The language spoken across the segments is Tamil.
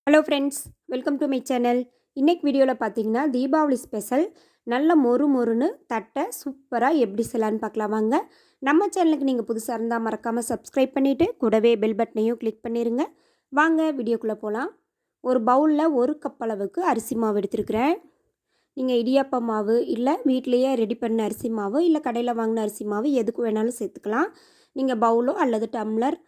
Hello friends, welcome to my channel. இன்னைக்கு வீடியோவில் பார்த்தீங்கன்னா தீபாவளி ஸ்பெஷல் நல்ல மொறுன்னு தட்டை சூப்பராக எப்படி செய்யலான்னு பார்க்கலாம் வாங்க. நம்ம சேனலுக்கு நீங்கள் புதுசாக இருந்தால் மறக்காமல் சப்ஸ்கிரைப் பண்ணிவிட்டு கூடவே பெல் பட்டனையும் கிளிக் பண்ணிடுங்க. வாங்க வீடியோக்குள்ளே போகலாம். ஒரு பவுலில் 1 கப் அளவுக்கு அரிசி மாவு எடுத்துருக்கிறேன். நீங்கள் இடியாப்ப மாவு இல்லை வீட்டிலையே ரெடி பண்ண அரிசி மாவு இல்லை கடையில் வாங்கின அரிசி மாவு எதுக்கு வேணாலும் சேர்த்துக்கலாம். நீங்கள் பவுலோ அல்லது டம்ளர்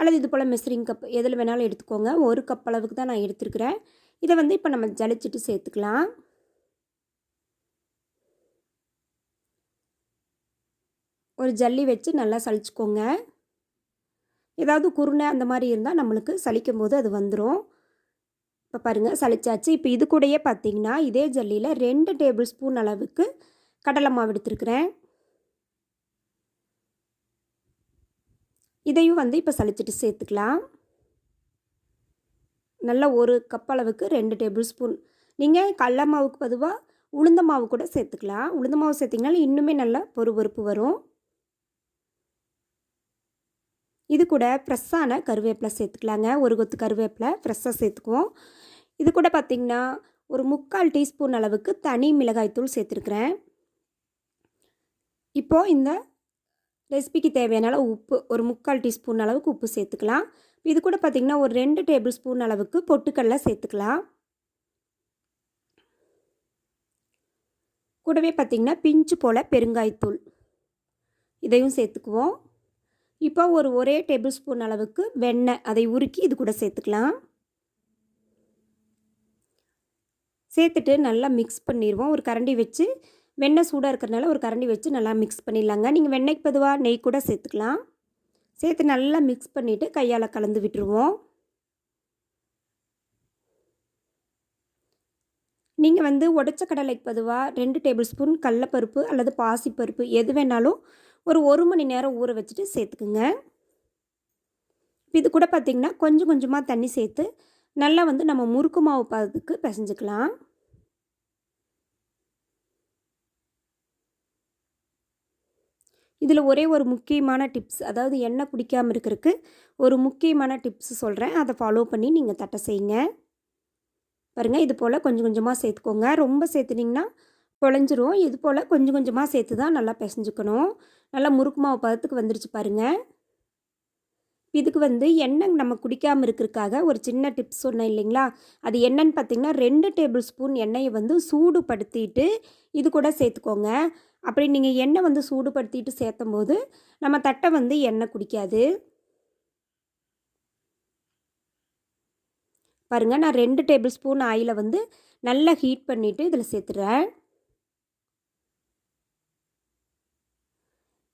அல்லது இது போல் மெஷரிங் கப் எதில் வேணாலும் எடுத்துக்கோங்க. 1 கப் அளவுக்கு தான் நான் எடுத்துருக்கிறேன். இதை வந்து இப்போ நம்ம ஜலிச்சுட்டு சேர்த்துக்கலாம். ஒரு ஜல்லி வச்சு நல்லா சலிச்சுக்கோங்க. ஏதாவது குருணை அந்த மாதிரி இருந்தால் நம்மளுக்கு சலிக்கும் போது அது வந்துடும். இப்போ பாருங்கள் சலிச்சாச்சு. இப்போ இது கூடயே பார்த்திங்கன்னா இதே ஜல்லியில் 2 டேபிள் ஸ்பூன் அளவுக்கு கடலை மாவு எடுத்துருக்கிறேன். இதையும் வந்து இப்போ சலிச்சிட்டு சேர்த்துக்கலாம். நல்லா 1 கப் அளவுக்கு 2 டேபிள் ஸ்பூன். நீங்கள் கடல மாவுக்கு பொதுவாக உளுந்த மாவு கூட சேர்த்துக்கலாம். உளுந்த மாவு சேர்த்திங்கனாலும் இன்னுமே நல்லா பொறுப்பு வரும். இது கூட ஃப்ரெஷ்ஷான கருவேப்பிலை சேர்த்துக்கலாங்க. ஒரு கொத்து கருவேப்பிலை ஃப்ரெஷ்ஷாக சேர்த்துக்குவோம். இது கூட பார்த்திங்கன்னா ஒரு 3/4 டீஸ்பூன் அளவுக்கு தனி மிளகாய்த்தூள் சேர்த்துருக்குறேன். இப்போது இந்த ரெசிபிக்கு தேவையான உப்பு ஒரு 3/4 டீஸ்பூன் அளவுக்கு உப்பு சேர்த்துக்கலாம். இது கூட பார்த்திங்கன்னா ஒரு 2 டேபிள் ஸ்பூன் அளவுக்கு பொட்டுக்கடலை சேர்த்துக்கலாம். கூடவே பார்த்திங்கன்னா பிஞ்சு போல் பெருங்காயத்தூள் இதையும் சேர்த்துக்குவோம். இப்போ ஒரே டேபிள் ஸ்பூன் அளவுக்கு வெண்ணெய் அதை உருக்கி இது கூட சேர்த்துக்கலாம். சேர்த்துட்டு நல்லா மிக்ஸ் பண்ணிடுவோம். ஒரு கரண்டி வச்சு வெண்ணெய் சூடாக இருக்கிறதுனால ஒரு கரண்டி வச்சு நல்லா மிக்ஸ் பண்ணிடலாங்க. நீங்கள் வெண்ணெய்க்கு பொதுவாக நெய் கூட சேர்த்துக்கலாம். சேர்த்து நல்லா மிக்ஸ் பண்ணிவிட்டு கையால் கலந்து விட்டுருவோம். நீங்கள் வந்து உடைச்ச கடலைக்கு பொதுவாக 2 டேபிள் ஸ்பூன் கடலைப்பருப்பு அல்லது பாசிப்பருப்பு எது வேணாலும் ஒரு 1 மணி நேரம் ஊற வச்சுட்டு சேர்த்துக்குங்க. இது கூட பார்த்திங்கன்னா கொஞ்சம் கொஞ்சமாக தண்ணி சேர்த்து நல்லா வந்து நம்ம முறுக்கு மாவு பதத்துக்கு பிசைஞ்சுக்கலாம். இதில் ஒரே ஒரு முக்கியமான டிப்ஸ், அதாவது எண்ணெய் குடிக்காமல் இருக்கிறதுக்கு ஒரு முக்கியமான டிப்ஸ் சொல்கிறேன். அதை ஃபாலோ பண்ணி நீங்கள் தட்டை செய்யுங்க. பாருங்கள், இது போல் கொஞ்சம் கொஞ்சமாக சேர்த்துக்கோங்க. ரொம்ப சேர்த்துனிங்கன்னா குழஞ்சிரும். இது போல் கொஞ்சம் கொஞ்சமாக சேர்த்து தான் நல்லா பிசைஞ்சுக்கணும். நல்லா முறுக்கு மாவு பதத்துக்கு வந்துருச்சு பாருங்கள். இதுக்கு வந்து எண்ணெய் நம்ம குடிக்காமல் இருக்கிறதுக்காக ஒரு சின்ன டிப்ஸ் சொன்னேன் இல்லைங்களா, அது என்னன்னு பார்த்திங்கன்னா 2 டேபிள் ஸ்பூன் எண்ணெயை வந்து சூடுபடுத்திட்டு இது கூட சேர்த்துக்கோங்க. அப்படி நீங்கள் எண்ணெய் வந்து சூடுபடுத்திட்டு சேர்த்தும் போது நம்ம தட்டை வந்து எண்ணெய் குடிக்காது. பாருங்கள், நான் 2 டேபிள் ஸ்பூன் ஆயிலை வந்து நல்லா ஹீட் பண்ணிவிட்டு இதில் சேர்த்துறேன்.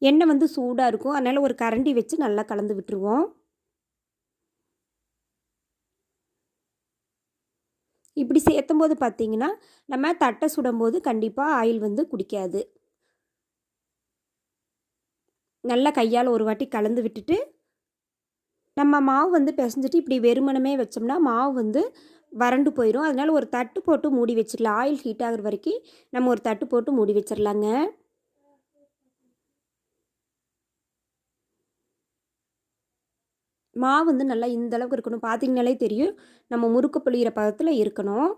எண்ணெய் வந்து சூடாக இருக்கும், அதனால் ஒரு கரண்டி வச்சு நல்லா கலந்து விட்டுருவோம். இப்படி சேர்த்தும் போது பார்த்திங்கன்னா நம்ம தட்டை சுடும்போது கண்டிப்பாக ஆயில் வந்து குடிக்காது. நல்லா கையால் ஒரு வாட்டி கலந்து விட்டுட்டு நம்ம மாவு வந்து பிசைஞ்சிட்டு இப்படி வெறுமனமே வச்சோம்னா மாவு வந்து வறண்டு போயிடும். அதனால் ஒரு தட்டு போட்டு மூடி வச்சிடலாம். ஆயில் ஹீட் ஆகிற வரைக்கும் நம்ம ஒரு தட்டு போட்டு மூடி வச்சிடலாங்க. மாவு வந்து நல்லா இந்த அளவுக்கு இருக்கணும். பார்த்திங்கனாலே தெரியும் நம்ம முறுக்கு புளிகிற பதத்தில் இருக்கணும்.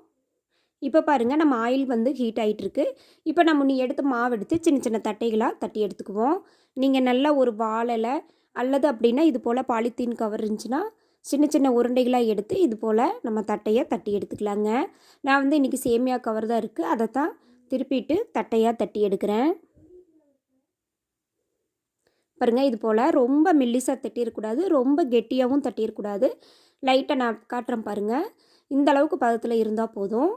இப்போ பாருங்கள், நம்ம ஆயில் வந்து ஹீட் ஆகிட்டுருக்கு. இப்போ நம்ம எடுத்து மாவு எடுத்து சின்ன சின்ன தட்டைகளாக தட்டி எடுத்துக்குவோம். நீங்கள் நல்லா ஒரு வாழலை அல்லது அப்படின்னா இது போல் பாலித்தீன் கவர் இருந்துச்சுன்னா சின்ன சின்ன உருண்டைகளாக எடுத்து இது போல் நம்ம தட்டையாக தட்டி எடுத்துக்கலாங்க. நான் வந்து இன்றைக்கி சேமியா கவர் தான் இருக்குது, அதை தான் திருப்பிட்டு தட்டையாக தட்டி எடுக்கிறேன். பாருங்கள், இது போல் ரொம்ப மெல்லிசாக தட்டிடக்கூடாது, ரொம்ப கெட்டியாகவும் தட்டிடக்கூடாது. லைட்டாக நான் காட்டுறேன் பாருங்கள், இந்த அளவுக்கு பதத்தில் இருந்தால் போதும்.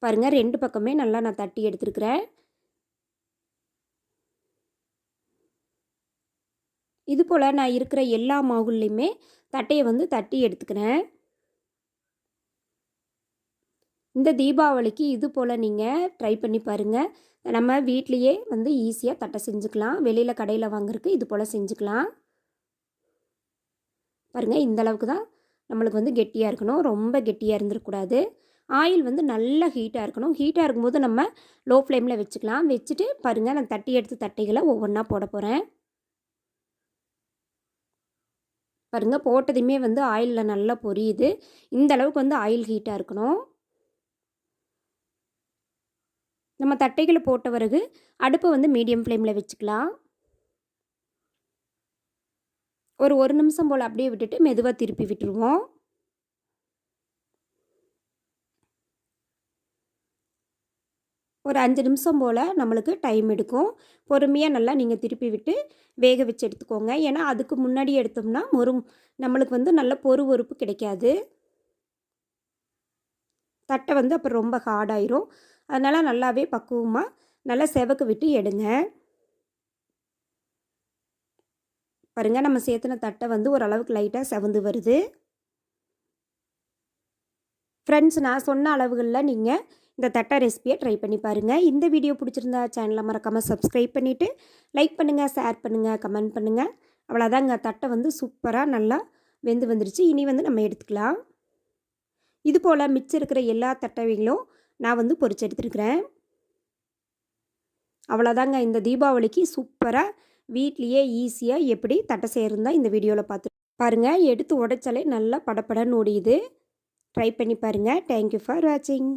பாருங்கள், 2 பக்கமே நல்லா நான் தட்டி எடுத்துருக்கிறேன். இது போல் நான் இருக்கிற எல்லா மாவுலையுமே தட்டையை வந்து தட்டி எடுத்துக்கிறேன். இந்த தீபாவளிக்கு இது போல் நீங்கள் ட்ரை பண்ணி பாருங்கள். நம்ம வீட்லேயே வந்து ஈஸியாக தட்டை செஞ்சுக்கலாம். வெளியில் கடையில் வாங்குறதுக்கு இது போல் செஞ்சுக்கலாம். பாருங்கள், இந்த அளவுக்கு தான் நம்மளுக்கு வந்து கெட்டியாக இருக்கணும், ரொம்ப கெட்டியாக இருந்துடக்கூடாது. ஆயில் வந்து நல்லா ஹீட்டாக இருக்கணும். ஹீட்டாக இருக்கும்போது நம்ம லோ ஃப்ளேமில் வச்சுக்கலாம். வச்சுட்டு பாருங்கள், நான் தட்டி எடுத்து தட்டைகளை ஒவ்வொன்றா போட போகிறேன். பாருங்கள் போட்டதுமே வந்து ஆயிலில் நல்லா பொரியுது. இந்த அளவுக்கு வந்து ஆயில் ஹீட்டாக இருக்கணும். நம்ம தட்டைகளை போட்ட பிறகு அடுப்பை வந்து மீடியம் ஃப்ளேமில் வச்சுக்கலாம். ஒரு நிமிஷம் போல் அப்படியே விட்டுட்டு மெதுவாக திருப்பி விட்டுருவோம். ஒரு 5 நிமிஷம் போல் நம்மளுக்கு டைம் எடுக்கும். பொறுமையாக நல்லா நீங்கள் திருப்பி விட்டு வேக வச்சு எடுத்துக்கோங்க. ஏன்னா அதுக்கு முன்னாடி எடுத்தோம்னா நம்மளுக்கு வந்து நல்ல பொறுப்பு கிடைக்காது. தட்டை வந்து அப்புறம் ரொம்ப ஹார்டாயிரும். அதனால் நல்லாவே பக்குவமாக நல்லா செவக்க விட்டு எடுங்க. பாருங்கள் நம்ம சேர்த்துன தட்டை வந்து ஓரளவுக்கு லைட்டாக செவந்து வருது. ஃப்ரெண்ட்ஸ், நான் சொன்ன அளவுகளில் நீங்கள் இந்த தட்டை ரெசிபியை ட்ரை பண்ணி பாருங்கள். இந்த வீடியோ பிடிச்சிருந்தா சேனலை மறக்காமல் சப்ஸ்கிரைப் பண்ணிவிட்டு லைக் பண்ணுங்கள், ஷேர் பண்ணுங்கள், கமெண்ட் பண்ணுங்கள். அவ்வளோதாங்க, தட்டை வந்து சூப்பராக நல்லா வெந்து வந்துருச்சு. இனி வந்து நம்ம எடுத்துக்கலாம். இது போல் மிச்சம் இருக்கிற எல்லா தட்டைகளும் நான் வந்து பொரிச்சு எடுத்துருக்கிறேன். அவ்வளோதாங்க, இந்த தீபாவளிக்கு சூப்பராக வீட்லேயே ஈஸியாக எப்படி தட்டை செய்கிறதா இந்த வீடியோவில் பார்த்து பாருங்கள். எடுத்து உடைச்சாலே நல்லா படப்படன்னு ஓடியுது. ட்ரை பண்ணி பாருங்கள். தேங்க்யூ ஃபார் வாட்சிங்.